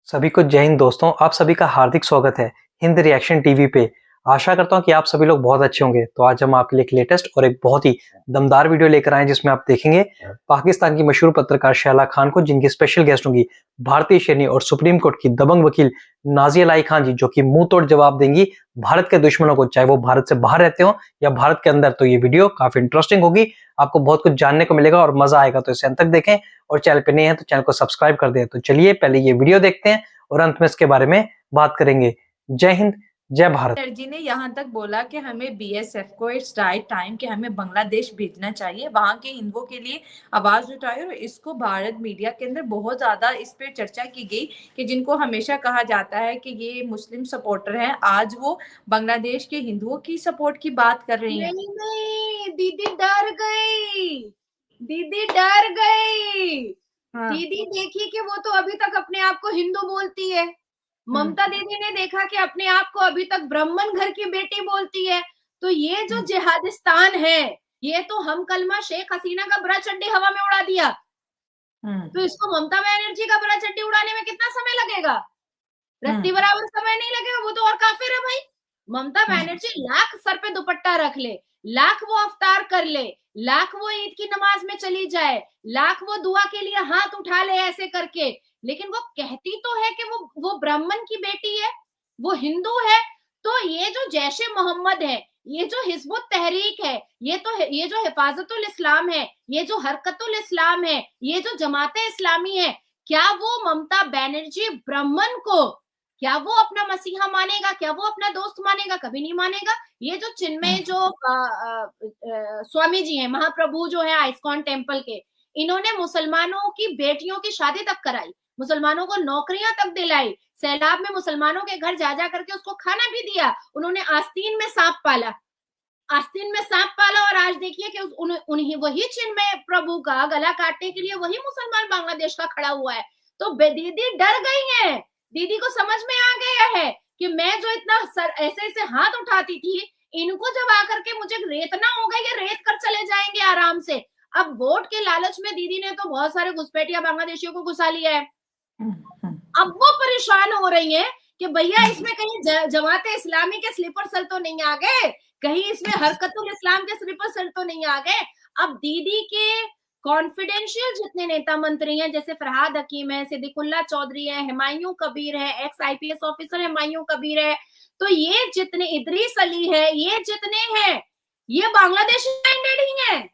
सभी को जय हिंद दोस्तों, आप सभी का हार्दिक स्वागत है हिंद रिएक्शन टीवी पे। आशा करता हूँ कि आप सभी लोग बहुत अच्छे होंगे। तो आज हम आपके लिए एक लेटेस्ट और एक बहुत ही दमदार वीडियो लेकर आए हैं, जिसमें आप देखेंगे पाकिस्तान की मशहूर पत्रकार शैला खान को, जिनकी स्पेशल गेस्ट होंगी भारतीय शेरनी और सुप्रीम कोर्ट की दबंग वकील नाजिया लाई खान जी, जो कि मुंह तोड़ जवाब देंगी भारत के दुश्मनों को, चाहे वो भारत से बाहर रहते हो या भारत के अंदर। तो ये वीडियो काफी इंटरेस्टिंग होगी, आपको बहुत कुछ जानने को मिलेगा और मजा आएगा। तो इसे अंत तक देखें और चैनल पे नए हैं तो चैनल को सब्सक्राइब कर दें। तो चलिए पहले ये वीडियो देखते हैं और अंत में इसके बारे में बात करेंगे। जय हिंद, जय भारत। जी ने यहाँ तक बोला कि हमें बीएसएफ को इट्स राइट टाइम कि हमें बांग्लादेश भेजना चाहिए, वहां के हिंदुओं के लिए आवाज उठाए। और इसको भारत मीडिया के अंदर बहुत ज्यादा इस पे चर्चा की गई कि जिनको हमेशा कहा जाता है कि ये मुस्लिम सपोर्टर हैं, आज वो बांग्लादेश के हिंदुओं की सपोर्ट की बात कर रही हैं। नहीं, दीदी डर गई, दीदी डर गई। हाँ। दीदी देखी कि वो तो अभी तक अपने आप को हिंदू बोलती है। ममता दीदी ने देखा कि अपने आप को अभी तक ब्राह्मण घर की बेटी बोलती है। तो ये जो जिहादिस्तान है, ये तो हम कलमा शेख हसीना का बड़ा चड्डी हवा में उड़ा दिया। तो इसको ममता बनर्जी का बड़ा चड्डी उड़ाने में कितना समय लगेगा? रत्ती बराबर समय नहीं लगेगा। वो तो और काफिर है भाई। ममता बनर्जी लाख सर पे दुपट्टा रख ले, लाख वो अवतार कर ले, लाख वो ईद की नमाज में चली जाए, लाख वो दुआ के लिए हाथ उठा ले ऐसे करके, लेकिन वो कहती तो है कि वो ब्राह्मण की बेटी है, वो हिंदू है। तो ये जो जैश ए मोहम्मद है, ये जो हिजबुत तहरीक है, ये जो हिफाजतुल इस्लाम है, ये जो हरकतुल इस्लाम है, ये जो जमाते इस्लामी है, क्या वो ममता बनर्जी ब्राह्मण को, क्या वो अपना मसीहा मानेगा? क्या वो अपना दोस्त मानेगा? कभी नहीं मानेगा। ये जो चिन्मय जो स्वामी जी हैं, महाप्रभु जो है आइस्कॉन टेम्पल के, इन्होंने मुसलमानों की बेटियों की शादी तक कराई, मुसलमानों को नौकरियां तक दिलाई, सैलाब में मुसलमानों के घर जा जा करके उसको खाना भी दिया। उन्होंने आस्तीन में सांप पाला, आस्तीन में सांप पाला। और आज देखिए कि उन्हीं वही चिन्मय प्रभु का गला काटने के लिए वही मुसलमान बांग्लादेश का खड़ा हुआ है। तो दीदी डर गई है, दीदी को समझ में आ गया है कि मैं जो इतना ऐसे ऐसे हाथ उठाती थी, इनको जब आकर के मुझे रेतना होगा, ये रेत कर चले जाएंगे आराम से। अब वोट के लालच में दीदी ने तो बहुत सारे घुसपैठिया बांग्लादेशियों को घुसा लिया है। अब वो परेशान हो रही है कि भैया इसमें कहीं जमाते इस्लामी के स्लीपर सेल तो नहीं आ गए, कहीं इसमें हरकतुल इस्लाम के स्लीपर सेल तो नहीं आ गए। अब दीदी के कॉन्फिडेंशियल जितने नेता मंत्री हैं, जैसे फरहाद हकीम है, सिद्दीकुल्ला चौधरी है, हुमायूं कबीर है, x IPS officer Humayun Kabir है, तो ये जितने, इदरीस अली है, ये जितने हैं, ये बांग्लादेशी माइंडेड ही है।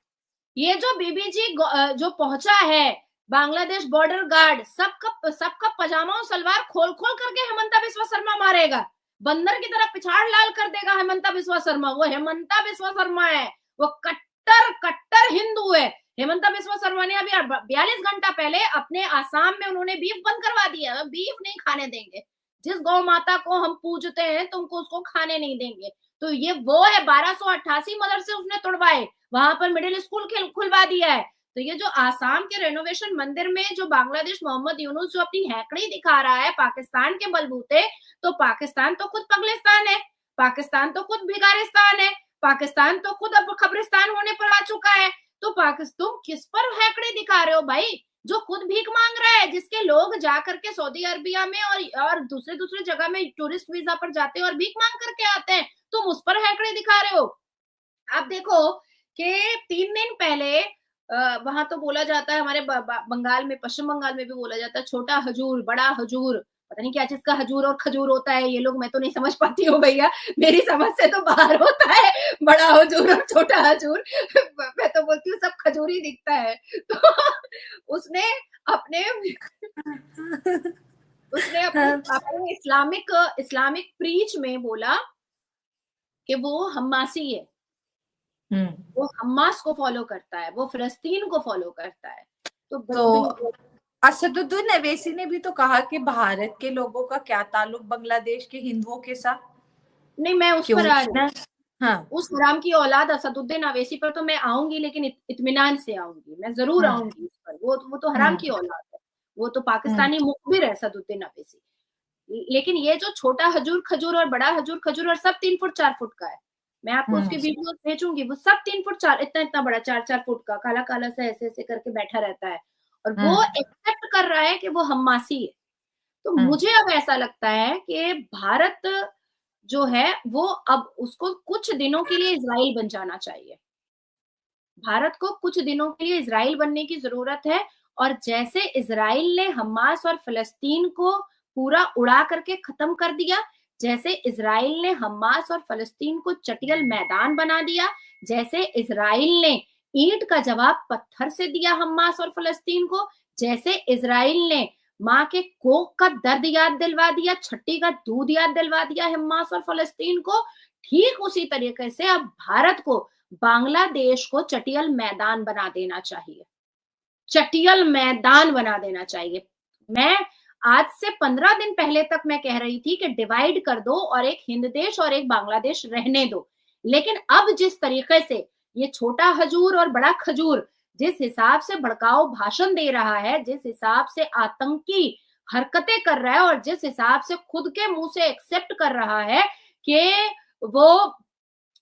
ये जो बीबी जी जो पहुंचा है, बांग्लादेश बॉर्डर गार्ड, सबका पजामा और सलवार खोल खोल करके हेमंता बिस्वा शर्मा मारेगा, बंदर की तरह पिछाड़ लाल कर देगा हेमंता बिस्वा शर्मा। वो हेमंता बिस्वा शर्मा है, वो कट्टर कट्टर हिंदू है। हेमंता बिस्वा शर्मा ने अभी 42 घंटा पहले अपने आसाम में उन्होंने बीफ बंद करवा दिया, बीफ नहीं खाने देंगे, जिस गौ माता को हम पूजते हैं तुमको उसको खाने नहीं देंगे। तो ये वो है, 1288 मदरसे उसने तोड़वाए, वहां पर मिडिल स्कूल खुलवा दिया है। तो ये जो आसाम के रेनोवेशन मंदिर में जो बांग्लादेश मोहम्मद यूनुस जो अपनी हैकड़ी दिखा रहा है पाकिस्तान के बलबूते, तो पाकिस्तान तो खुद पगलिस्तान है, पाकिस्तान तो खुद भिगारिस्तान है, पाकिस्तान तो खुद अब खबरिस्तान होने पर आ चुका है। तो पाकिस्तान, तुम किस पर हैकड़ी दिखा रहे हो भाई? जो खुद भीख मांग रहा है, जिसके लोग जाकर के सऊदी अरबिया में और दूसरे जगह में टूरिस्ट वीजा पर जाते हैं और भीख मांग करके आते हैं, तुम उस पर हैकड़ी दिखा रहे हो। आप देखो कि 3 दिन पहले वहां तो बोला जाता है, हमारे बंगाल में, पश्चिम बंगाल में भी बोला जाता है छोटा हजूर बड़ा हजूर, पता नहीं क्या चीज का हजूर और खजूर होता है ये लोग, मैं तो नहीं समझ पाती हूँ भैया, मेरी समझ से तो बाहर होता है बड़ा हजूर और छोटा हजूर। मैं तो बोलती हूँ सब खजूर ही दिखता है। तो उसने अपने इस्लामिक प्रीच में बोला कि वो हम्मासी है, वो हम्मास को फॉलो करता है, वो फिलिस्तीन को फॉलो करता है। तो असदुद्दीन अवैसी ने भी तो कहा कि भारत के लोगों का क्या ताल्लुक बांग्लादेश के हिंदुओं के साथ। नहीं, मैं उस पर हाँ, उस हराम की औलाद असदुद्दीन अवैसी पर तो मैं आऊंगी, लेकिन इत्मीनान से आऊंगी, मैं जरूर आऊंगी उस पर। वो तो हराम की औलाद है, वो तो पाकिस्तानी मुखबिर है असदुद्दीन अवैसी। लेकिन ये जो छोटा हजूर खजूर और बड़ा हजूर खजूर और सब 3 फुट 4 फुट का है, मैं आपको उसकी वीडियो भेजूंगी, वो सब 3 फुट 4, इतना बड़ा 4 फुट का काला काला सा ऐसे ऐसे करके बैठा रहता है, और वो एक्सेप्ट कर रहा है कि वो हम्मासी है। तो मुझे अब ऐसा लगता है कि भारत जो है वो अब उसको कुछ दिनों के लिए इजराइल बन जाना चाहिए। भारत को कुछ दिनों के लिए इजराइल बनने की जरूरत है। और जैसे इजराइल ने हमास और फलस्तीन को पूरा उड़ा करके खत्म कर दिया, जैसे इजराइल ने हमास और फलस्तीन को चटियल मैदान बना दिया, जैसे इजराइल ने ईंट का जवाब पत्थर से दिया हमास और फलस्तीन को, जैसे इजराइल ने माँ के कोख का दर्द याद दिलवा दिया, छट्टी का दूध याद दिलवा दिया हमास और फलस्तीन को, ठीक उसी तरीके से अब भारत को बांग्लादेश को चटियल मैदान बना देना चाहिए। चटियल मैदान बना देना चाहिए। मैं आज से 15 दिन पहले तक मैं कह रही थी कि डिवाइड कर दो और एक हिंद देश और एक बांग्लादेश रहने दो, लेकिन अब जिस तरीके से ये छोटा हजूर और बड़ा खजूर जिस हिसाब से भड़काऊ भाषण दे रहा है, जिस हिसाब से आतंकी हरकतें कर रहा है और जिस हिसाब से खुद के मुंह से एक्सेप्ट कर रहा है कि वो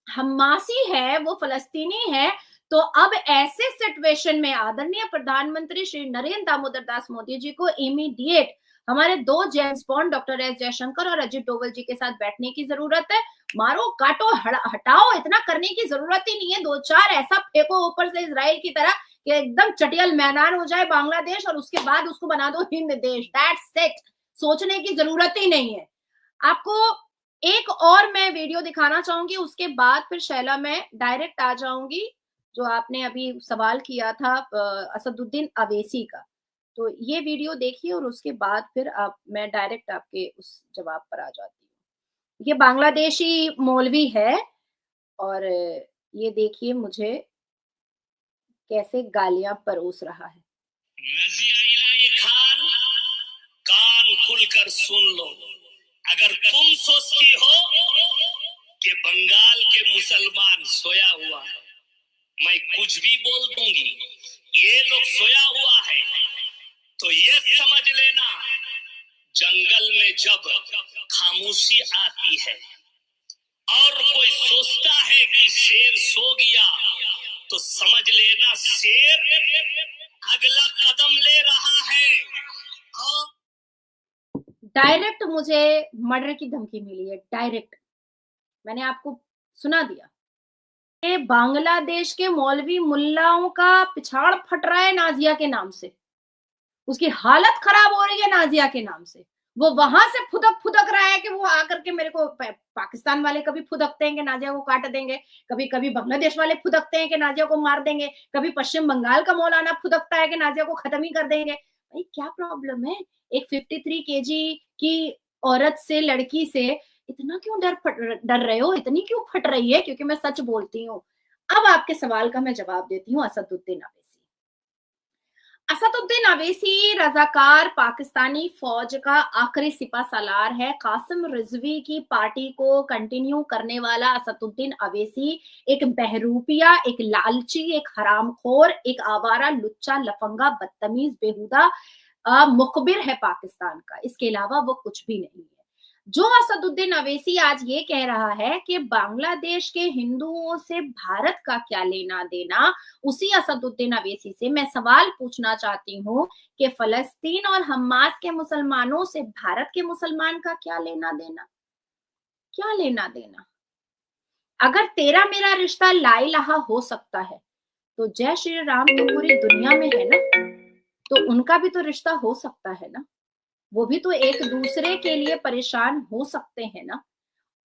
हमासी है, वो फलस्तीनी है, तो अब ऐसे सिचुएशन में आदरणीय प्रधानमंत्री श्री नरेंद्र दामोदर दास मोदी जी को इमीडिएट हमारे 2 James bond doctor S Jaishankar और अजित डोवल जी के साथ बैठने की जरूरत है। मारो काटो हटाओ इतना करने की जरूरत ही नहीं है। 2-4 ऐसा फेंको ऊपर से इजराइल की तरह कि एकदम चटियल मैदान हो जाए बांग्लादेश और उसके बाद उसको बना दो हिंद देश। That's it. सोचने की जरूरत ही नहीं है। आपको एक और मैं वीडियो दिखाना चाहूंगी, उसके बाद फिर शैला मैं डायरेक्ट आ जाऊंगी जो आपने अभी सवाल किया था असदुद्दीन अवैसी का। तो ये वीडियो देखिए और उसके बाद फिर मैं डायरेक्ट आपके उस जवाब पर आ जाती हूँ। ये बांग्लादेशी मौलवी है और ये देखिए मुझे कैसे गालियां परोस रहा है। रजिया इलाही खान, कान खुलकर सुन लो। अगर तुम सोचती हो कि बंगाल के मुसलमान सोया हुआ है, मैं कुछ भी बोल दूंगी, ये लोग सोया हुआ है, तो ये समझ लेना जंगल में जब खामोशी आती है और कोई सोचता है कि शेर सो गया, तो समझ लेना शेर अगला कदम ले रहा है। और डायरेक्ट मुझे मर्डर की धमकी मिली है, डायरेक्ट। मैंने आपको सुना दिया। ये बांग्लादेश के मौलवी मुल्लाओं का पिछाड़ फट रहा है नाजिया के नाम से, उसकी हालत खराब हो रही है नाजिया के नाम से। वो वहां से फुदक रहा है कि वो आकर के मेरे को पाकिस्तान वाले कभी फुदकते हैं कि नाजिया को काट देंगे, कभी कभी बांग्लादेश वाले फुदकते हैं कि नाजिया को मार देंगे, कभी पश्चिम बंगाल का मौलाना फुदकता है कि नाजिया को खत्म ही कर देंगे। भाई क्या प्रॉब्लम है? एक 53 केजी की औरत से, लड़की से इतना क्यों डर रहे हो? इतनी क्यों फट रही है? क्योंकि मैं सच बोलती हूँ। अब आपके सवाल का मैं जवाब देती हूँ। असदुद्दीन अवैसी रजाकार पाकिस्तानी फौज का आखिरी सिपा सालार है। कासिम रिजवी की पार्टी को कंटिन्यू करने वाला असदुद्दीन अवैसी एक बहरूपिया, एक लालची, एक हरामखोर, एक आवारा, लुच्चा, लफंगा, बदतमीज, बेहुदा मुखबिर है पाकिस्तान का। इसके अलावा वो कुछ भी नहीं है। जो असदुद्दीन अवैसी आज ये कह रहा है कि बांग्लादेश के हिंदुओं से भारत का क्या लेना देना, उसी असदुद्दीन अवैसी से मैं सवाल पूछना चाहती हूँ कि फलस्तीन और हमास के मुसलमानों से भारत के मुसलमान का क्या लेना देना? क्या लेना देना? अगर तेरा मेरा रिश्ता ला इलाहा हो सकता है तो जय श्री राम तो पूरी दुनिया में है ना, तो उनका भी तो रिश्ता हो सकता है ना। वो भी तो एक दूसरे के लिए परेशान हो सकते हैं ना।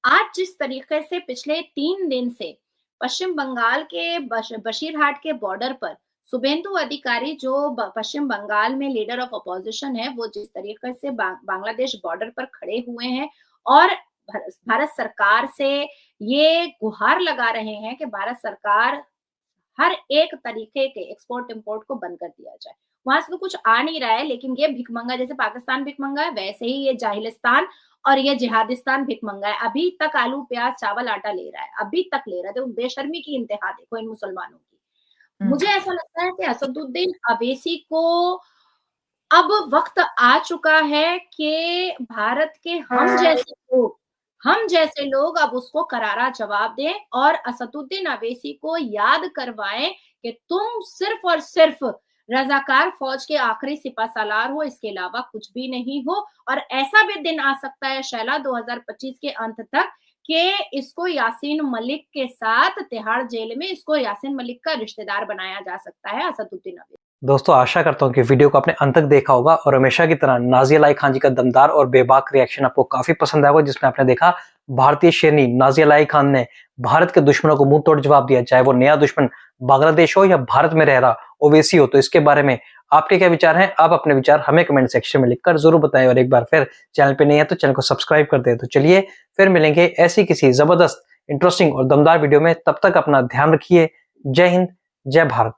आज जिस तरीके से पिछले 3 दिन से पश्चिम बंगाल के बशीरहाट के बॉर्डर पर शुभेंदु अधिकारी, जो पश्चिम बंगाल में लीडर ऑफ अपोजिशन है, वो जिस तरीके से बांग्लादेश बॉर्डर पर खड़े हुए हैं और भारत सरकार से ये गुहार लगा रहे हैं कि भारत सरकार हर एक तरीके के एक्सपोर्ट इंपोर्ट को बंद कर दिया जाए। वहां से तो कुछ आ नहीं रहा है, लेकिन ये भिखमंगा, जैसे पाकिस्तान भिखमंगा है वैसे ही ये जाहिलिस्तान और ये जिहादिस्तान भिखमंगा है। अभी तक आलू प्याज चावल आटा ले रहा है, अभी तक ले रहा है। तो बेशर्मी की इंतहा देखो इन मुसलमानों की। मुझे ऐसा लगता है कि असदुद्दीन अवैसी को अब वक्त आ चुका है कि भारत के हम जैसे लोग अब उसको करारा जवाब दें और असदुद्दीन अवैसी को याद करवाएं कि तुम सिर्फ और सिर्फ रजाकार फौज के आखिरी सिपाहसालार हो, इसके अलावा कुछ भी नहीं हो। और ऐसा भी दिन आ सकता है शैला 2025 के अंत तक कि इसको यासीन मलिक के साथ तिहाड़ जेल में इसको यासीन मलिक का रिश्तेदार बनाया जा सकता है, असदुद्दीन अवैसी। दोस्तों आशा करता हूँ कि वीडियो को आपने अंत तक देखा होगा और हमेशा की तरह नाज़िया लाई खान जी का दमदार और बेबाक रिएक्शन आपको काफी पसंद आया होगा, जिसमें आपने देखा भारतीय शेरनी नाज़िया लाई खान ने भारत के दुश्मनों को मुंह तोड़ जवाब दिया, चाहे वो नया दुश्मन बांग्लादेश हो या भारत में रह रहा ओवैसी हो। तो इसके बारे में आपके क्या विचार हैं? आप अपने विचार हमें कमेंट सेक्शन में लिखकर जरूर बताएं और एक बार फिर चैनल पे नहीं है तो चैनल को सब्सक्राइब कर दें। तो चलिए फिर मिलेंगे ऐसी किसी जबरदस्त इंटरेस्टिंग और दमदार वीडियो में, तब तक अपना ध्यान रखिए। जय हिंद, जय भारत।